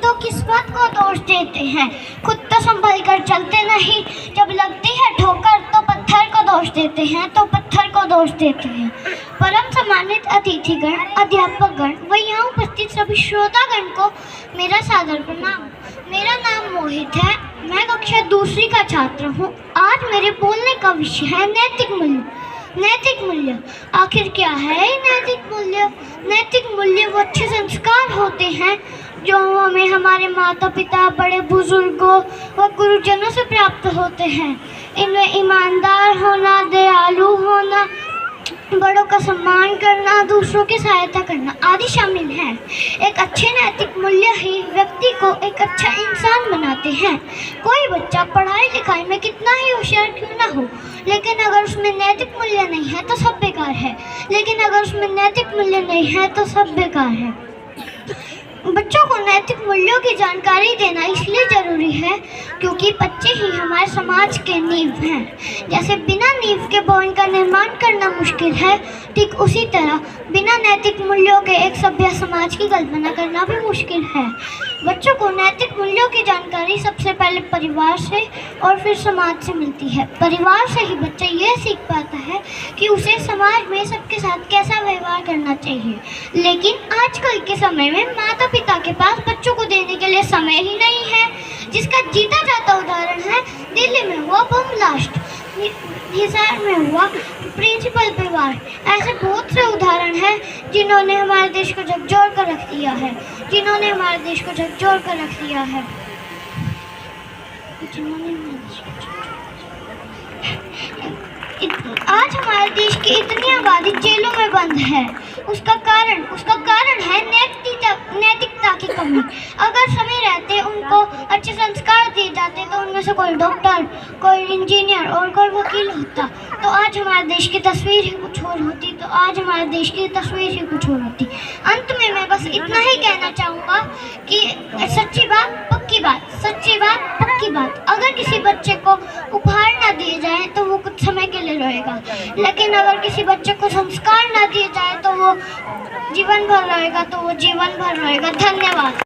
तो किस्मत को दोष देते हैं, खुद तो संभल कर चलते नहीं। जब लगती है ठोकर तो पत्थर को दोष देते हैं, तो पत्थर को दोष देते हैं। परम सम्मानित अतिथिगण, अध्यापकगण व यहाँ उपस्थित सभी श्रोतागण को मेरा सादर प्रणाम। मेरा नाम मोहित है, मैं कक्षा दूसरी का छात्र हूँ। आज मेरे बोलने का विषय है नैतिक मूल्य। नैतिक मूल्य आखिर क्या है नैतिक मूल्य? नैतिक मूल्य वो अच्छे संस्कार होते हैं जो हमें हमारे माता पिता, बड़े बुजुर्गों व गुरुजनों से प्राप्त होते हैं। इनमें ईमानदार होना, दयालु होना, बड़ों का सम्मान करना, दूसरों की सहायता करना आदि शामिल है। एक अच्छे नैतिक मूल्य ही व्यक्ति को एक अच्छा इंसान बनाते हैं। कोई बच्चा पढ़ाई लिखाई में कितना ही होशियार क्यों ना हो, लेकिन अगर उसमें नैतिक मूल्य नहीं है तो सब बेकार है। लेकिन अगर उसमें नैतिक मूल्य नहीं है तो सब बेकार है। बच्चों को नैतिक मूल्यों की जानकारी देना इसलिए ज़रूरी है क्योंकि बच्चे ही हमारे समाज के नींव हैं। जैसे बिना नींव के भवन का निर्माण करना मुश्किल है, ठीक उसी तरह बिना नैतिक मूल्यों के एक सभ्य समाज की कल्पना करना भी मुश्किल है। बच्चों को नैतिक मूल्यों की जानकारी सबसे पहले परिवार से और फिर समाज से मिलती है। परिवार से ही बच्चा यह सीख पाता है कि उसे समाज में सबके साथ कैसा व्यवहार करना चाहिए। लेकिन आजकल के समय में माता पिता के पास बच्चों को देने के लिए समय ही नहीं है, जिसका जीता जाता उदाहरण है दिल्ली में हुआ बम ब्लास्ट, हिसार में हुआ प्रिंसिपल पे वार। ऐसे बहुत से उदाहरण हैं जिन्होंने हमारे देश को झकझोर कर रख दिया है, जिन्होंने हमारे देश को झकझोर कर रख दिया है, आज हमारे देश की इतनी आबादी जेलों में बंद है। उसका कारण है नैतिकता की कमी। अगर समय रहते उनको अच्छे संस्कार दिए जाते तो उनमें से कोई डॉक्टर, कोई इंजीनियर और कोई वकील होता, तो आज हमारे देश की तस्वीर ही कुछ और होती। अंत में मैं बस इतना ही कहना चाहूँगा कि सच्ची बात पक्की बात। अगर किसी बच्चे को उपहार ना दिए जाए तो वो कुछ समय के लिए रहेगा, लेकिन अगर किसी बच्चे को संस्कार ना दिए जाए तो वो जीवन भर रहेगा। धन्यवाद।